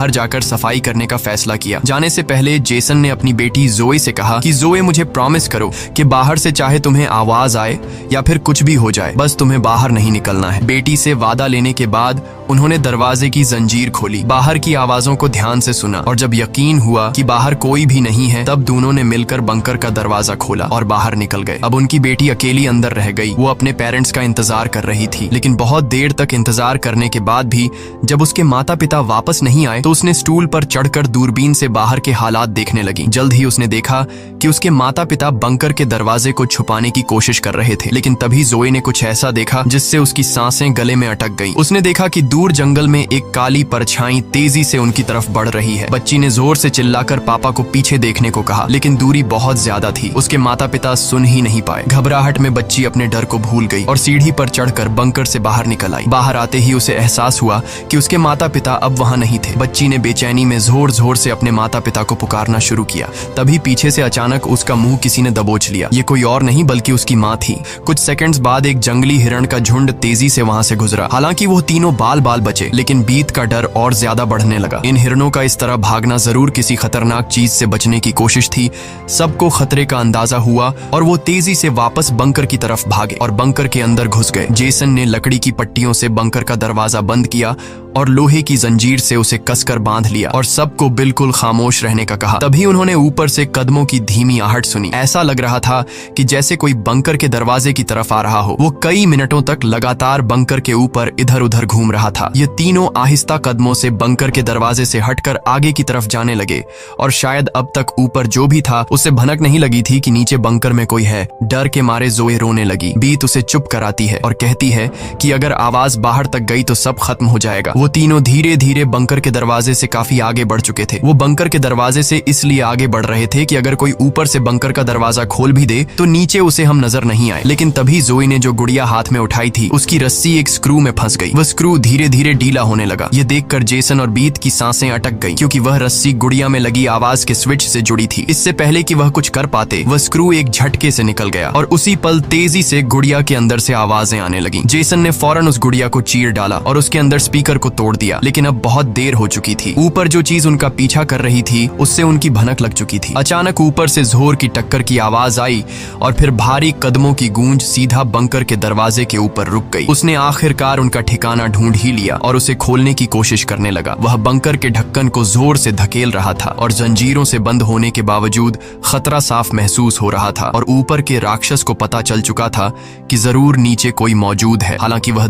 बाहर जाकर सफाई करने का फैसला किया। जाने से पहले जेसन ने अपनी बेटी जोए से कहा कि जोए मुझे प्रॉमिस करो कि बाहर से चाहे तुम्हें आवाज आए या फिर कुछ भी हो जाए, बस तुम्हें बाहर नहीं निकलना है। बेटी से वादा लेने के बाद उन्होंने दरवाजे की जंजीर खोली, बाहर की आवाजों को ध्यान से सुना और जब यकीन हुआ कि बाहर कोई भी नहीं है तब दोनों ने मिलकर बंकर का दरवाजा खोला और बाहर निकल गए। अब उनकी बेटी अकेली अंदर रह गई। वो अपने पेरेंट्स का इंतजार कर रही थी, लेकिन बहुत देर तक इंतजार करने के बाद भी जब उसके माता पिता वापस नहीं आए तो उसने स्टूल पर चढ़कर दूरबीन से बाहर के हालात देखने लगी। जल्द ही उसने देखा कि उसके माता पिता बंकर के दरवाजे को छुपाने की कोशिश कर रहे थे, लेकिन तभी जोए ने कुछ ऐसा देखा जिससे उसकी सांसें गले में अटक गईं। उसने देखा कि दूर जंगल में एक काली परछाई तेजी से उनकी तरफ बढ़ रही है। बच्ची ने जोर से चिल्लाकर पापा को पीछे देखने को कहा, लेकिन दूरी बहुत ज्यादा थी। उसके माता पिता सुन ही नहीं पाए। घबराहट में बच्ची अपने डर को भूल गई और सीढ़ी पर चढ़कर बंकर से बाहर निकल आई। बाहर आते ही उसे एहसास हुआ कि उसके माता पिता अब वहां नहीं थे। बच्ची ने बेचैनी में जोर जोर से अपने माता पिता को पुकारना शुरू किया। तभी पीछे से अचानक उसका मुंह किसी ने दबोच लिया। ये कोई और नहीं बल्कि उसकी माँ थी। कुछ सेकंड्स बाद एक जंगली हिरण का झुंड तेजी से वहां से गुजरा। हालांकि वो तीनों बाल बाल बचे, लेकिन बीत का डर और ज्यादा बढ़ने लगा। इन हिरणों का इस तरह भागना जरूर किसी खतरनाक चीज से बचने की कोशिश थी। सबको खतरे का अंदाजा हुआ और वो तेजी से वापस बंकर की तरफ भागे और बंकर के अंदर घुस गए। जेसन ने लकड़ी की पट्टियों से बंकर का दरवाजा बंद किया और लोहे की जंजीर से उसे कसकर बांध लिया और सबको बिल्कुल खामोश रहने का कहा। तभी उन्होंने ऊपर से कदमों की धीमी आहट सुनी। ऐसा लग रहा था कि जैसे कोई बंकर के दरवाजे की तरफ आ रहा हो। वो कई मिनटों तक लगातार बंकर के ऊपर इधर उधर घूम रहा था। ये तीनों आहिस्ता कदमों से बंकर के दरवाजे से हटकर आगे की तरफ जाने लगे और शायद अब तक ऊपर जो भी था उसे भनक नहीं लगी थी कि नीचे बंकर में कोई है। डर के मारे जोए रोने लगी। बीत उसे चुप कराती है और कहती है कि अगर आवाज बाहर तक गई तो सब खत्म हो जाएगा। वो तीनों धीरे धीरे बंकर के दरवाजे से काफी आगे बढ़ चुके थे। वो बंकर के दरवाजे से इसलिए आगे बढ़ रहे थे कि अगर कोई ऊपर से बंकर का दरवाजा खोल भी दे तो नीचे उसे हम नजर नहीं आए। लेकिन तभी जोए ने जो गुड़िया हाथ में उठाई थी उसकी रस्सी एक स्क्रू में फंस गई। वह स्क्रू धीरे धीरे ढीला होने लगा। ये देखकर जेसन और बीत की सांसें अटक गईं, क्योंकि वह रस्सी गुड़िया में लगी आवाज के स्विच से जुड़ी थी। इससे पहले कि वह कुछ कर पाते वह स्क्रू एक झटके से निकल गया और उसी पल तेजी से गुड़िया के अंदर से आवाजें आने लगी। जेसन ने फौरन उस गुड़िया को चीर डाला और उसके अंदर स्पीकर को तोड़ दिया, लेकिन अब बहुत देर हो चुकी थी। ऊपर जो चीज उनका पीछा कर रही थी उससे उनकी भनक लग चुकी थी। अचानक ऊपर से जोर की टक्कर की आवाज आई और फिर भारी कदमों की गूंज सीधा बंकर के दरवाजे के ऊपर रुक गई। उसने आखिरकार उनका ठिकाना ढूंढ ही लिया और उसे खोलने की कोशिश करने लगा। वह बंकर के ढक्कन को जोर से धकेल रहा था और जंजीरों से बंद होने के बावजूद खतरा साफ महसूस हो रहा था और ऊपर के राक्षस को पता चल चुका था कि जरूर नीचे कोई मौजूद है। हालांकि वह